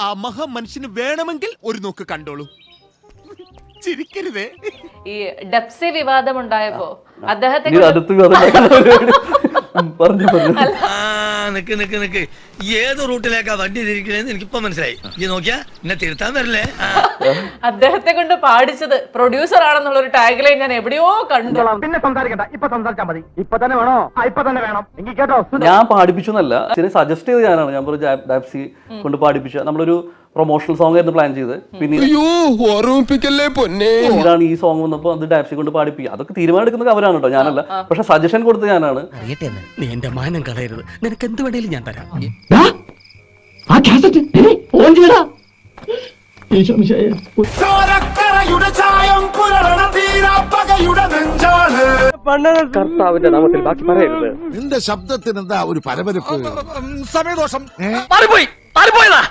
ആ മഹാമനുഷ്യന് വേണമെങ്കിൽ ഒരു നോക്ക് കണ്ടോളൂ. ചിരിക്കരുതേ. ഈ ഡെപ്സി വിവാദം ഉണ്ടായപ്പോ അദ്ദേഹത്തെ ഏത് റൂട്ടിലേക്കാ വണ്ടി തിരിക്കണേന്ന് എനിക്കിപ്പോ മനസ്സിലായി. ഈ നോക്കിയാ എന്നെ തിരുത്താൻ വരില്ലേ? അദ്ദേഹത്തെ കൊണ്ട് പാടിച്ചത് പ്രൊഡ്യൂസർ ആണെന്നുള്ള ഒരു ടാഗ് ലൈൻ ഞാൻ എവിടെയോ കണ്ടു. പിന്നെ സംസാരിക്കണ്ട, ഇപ്പൊ സംസാരിച്ചാൽ മതി. ഇപ്പൊ തന്നെ വേണോ? ഇപ്പൊ തന്നെ വേണം. എങ്കിൽ കേട്ടോ, ഞാൻ പാടിപ്പിച്ചു എന്നല്ല, സജസ്റ്റ് ചെയ്ത് ഞാനാണ്. ഞാൻ പറഞ്ഞു ഡാപ്സി കൊണ്ട് പാടിപ്പിച്ച. നമ്മളൊരു പ്രൊമോഷണൽ സോങ് ആയിരുന്നു പ്ലാൻ ചെയ്ത്. പിന്നെ ഈ സോങ് വന്നപ്പോ അത് ഡാപ്സി കൊണ്ട് പാടിപ്പിക്കുക. അതൊക്കെ തീരുമാനം എടുക്കുന്നത് അവരാണ് കേട്ടോ, ഞാനല്ല. പക്ഷെ സജഷൻ കൊടുത്ത് ഞാനാണ്. നീ എന്റെ മാനം കളയരുത്, നിനക്ക് എന്ത് വേണേലും ഞാൻ തരാം. കർത്താവിന്റെ നാമത്തിൽ ബാക്കി പറയരുത്. നിന്റെ ശബ്ദത്തിന് എന്താ ഒരു പരപരപ്പ്? സമയദോഷം മാറിപ്പോയതാ.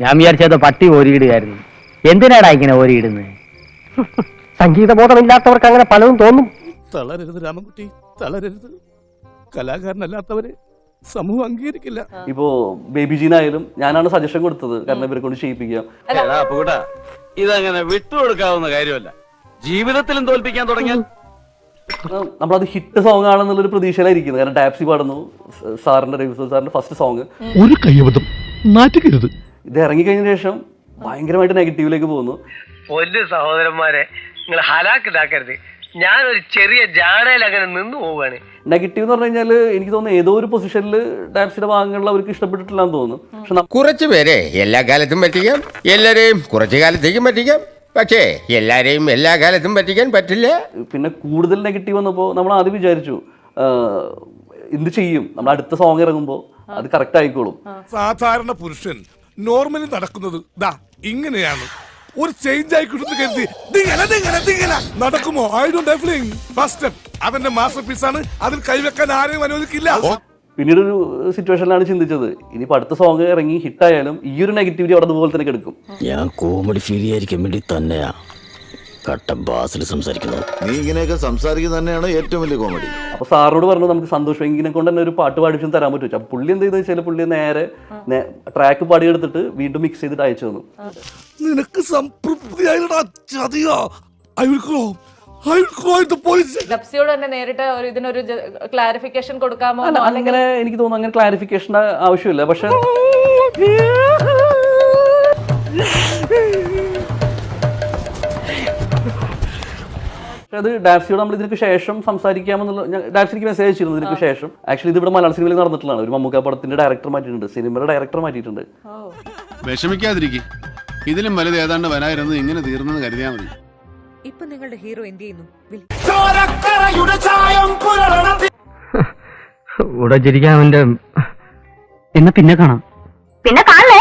ഞാൻ വിചാരിച്ചത് പട്ടി ഓരിയിടുകയായിരുന്നു. എന്തിനാടാ ഇങ്ങനെ ഓരിയിടുന്നത്? സംഗീതബോധമില്ലാത്തവർക്ക് അങ്ങനെ പലതും തോന്നും. തളരരുത് രാമൻകുട്ടി, തളരരുത്. കലാകാരനല്ലാത്തവരെ സമൂഹം അംഗീകരിക്കില്ല. ഇപ്പോ ബേബി ജീനായാലും ഞാനാണ് സജഷൻ കൊടുത്തത്, കാരണം ഇവരെ കൊണ്ട് ചെയ്യിപ്പിക്കുക. ഇതങ്ങനെ വിട്ടുകൊടുക്കാവുന്ന കാര്യമല്ല. ജീവിതത്തിലും തോൽപ്പിക്കാൻ തുടങ്ങിയാൽ നമ്മളത് ഹിറ്റ് സോങ് ആണെന്നുള്ളൊരു പ്രതീക്ഷയിലായിരിക്കുന്നത്. കാരണം ടാപ്സി പാടുന്നു, സാറിന്റെ ഫസ്റ്റ് സോങ്. ഒരു കൈവതം നാറ്റുകരുത്. ഇത് ഇറങ്ങിക്കഴിഞ്ഞ ശേഷം ഭയങ്കരമായിട്ട് നെഗറ്റീവിലേക്ക് പോകുന്നു. ഒരു സഹോദരന്മാരെ നിങ്ങൾ ഹലാക്കിതാക്കരുത്. ഞാനൊരു ചെറിയ ജാടയിൽ അങ്ങനെ നിന്ന് പോവാണ്. നെഗറ്റീവ് എന്ന് പറഞ്ഞു കഴിഞ്ഞാൽ എനിക്ക് തോന്നുന്നു ഏതോ ഒരു പൊസിഷനിൽ ടാപ്സിയുടെ ഭാഗങ്ങളിൽ അവർക്ക് ഇഷ്ടപ്പെട്ടിട്ടില്ല എന്ന് തോന്നുന്നു. പക്ഷെ കുറച്ചു പേരെ എല്ലാ കാലത്തും പറ്റിക്കാം, എല്ലാരെയും കുറച്ചു കാലത്തേക്കും പറ്റിക്കാം. പക്ഷേ എല്ലാരെയും എല്ലാ കാലത്തും പറ്റിക്കാൻ പറ്റില്ല. പിന്നെ കൂടുതൽ നെഗറ്റീവ് വന്നപ്പോൾ നമ്മൾ ആദ്യം വിചാരിച്ചു എന്ത് ചെയ്യും, നമ്മൾ അടുത്ത സോങ് ഇറങ്ങുമ്പോൾ അത് കറക്റ്റ് ആയിക്കോളും. സാധാരണ പുരുഷൻ നോർമലി നടക്കുന്നത് ദാ ഇങ്ങനെയാണ്. ഒരു ചേഞ്ച് ആയിക്കിട്ടുന്ന കരുതി നടക്കുമോ? I don't have feeling. First step അതെന്റെ മാസ്റ്റർ പീസ് ആണ്. അതിൽ കൈവെക്കാൻ ആരെയും അനുവദിക്കില്ല. പിന്നീടൊരു സിറ്റുവേഷനിലാണ് ചിന്തിച്ചത്, ഇനിയിപ്പോൾ അടുത്ത സോങ് ഇറങ്ങി ഹിറ്റായാലും ഈ ഒരു നെഗറ്റിവിറ്റി അവിടെ അതുപോലെ തന്നെ കിടക്കും. ഞാൻ കോമഡി ഫീൽ ചെയ്യാതിരിക്കാൻ വേണ്ടി തന്നെയാ കട്ട ബാസിൽ സംസാരിക്കുന്നത്. നീ ഇങ്ങനെയൊക്കെ സംസാരിക്കുന്നത് തന്നെയാണ് ഏറ്റവും വലിയ കോമഡി. അപ്പോൾ സാറിനോട് പറഞ്ഞു നമുക്ക് സന്തോഷം എങ്കിനെ കൊണ്ട് തന്നെ ഒരു പാട്ട് പാടിച്ചും തരാൻ പറ്റും. അപ്പോൾ പുള്ളി എന്ത് ചെയ്തെന്ന് വെച്ചാൽ പുള്ളി നേരെ ട്രാക്ക് പാടിയെടുത്തിട്ട് വീണ്ടും മിക്സ് ചെയ്തിട്ട് അയച്ചു തന്നു. നിനക്ക് സംതൃപ്തിയായിട്ടാ ചതിയോ? ഡെപ്സിയോട് തന്നെ നേരിട്ട് ഇതിനൊരു ക്ലാരിഫിക്കേഷൻ കൊടുക്കാമോ? അങ്ങനെ എനിക്ക് തോന്നുന്നു അങ്ങനെ ക്ലാരിഫിക്കേഷൻ ആവശ്യമില്ല. പക്ഷെ അത് ഡാപ്സിയോട് നമ്മൾ ഇതിനു ശേഷം സംസാരിക്കാമെന്നുള്ള ഡാപ്സിക്ക് മെസ്സേജ് അയച്ചിരുന്നു ഇതിനു ശേഷം. ആക്ച്വലി ഇത് ഇവിടെ മലയാള സിനിമയിൽ നടന്നിട്ടുള്ളതാണ്. ഒരു മമ്മൂക്ക പടത്തിന്റെ ഡയറക്ടർ മാറ്റിയിട്ടുണ്ട്, സിനിമയുടെ ഡയറക്ടർ മാറ്റിയിട്ടുണ്ട്. വിഷമിക്കാതിരിക്കും, ഇതിലും വലുത് ഏതാണ്ട് വരായിരുന്നു. ഇങ്ങനെ തീർന്നെന്ന് കരുതിയാൽ മതി. ഇപ്പൊ നിങ്ങളുടെ ഹീറോ എന്ത് ചെയ്യുന്നു? ചിരിക്കാൻ പിന്നെ കാണാം. പിന്നെ കാണലേ.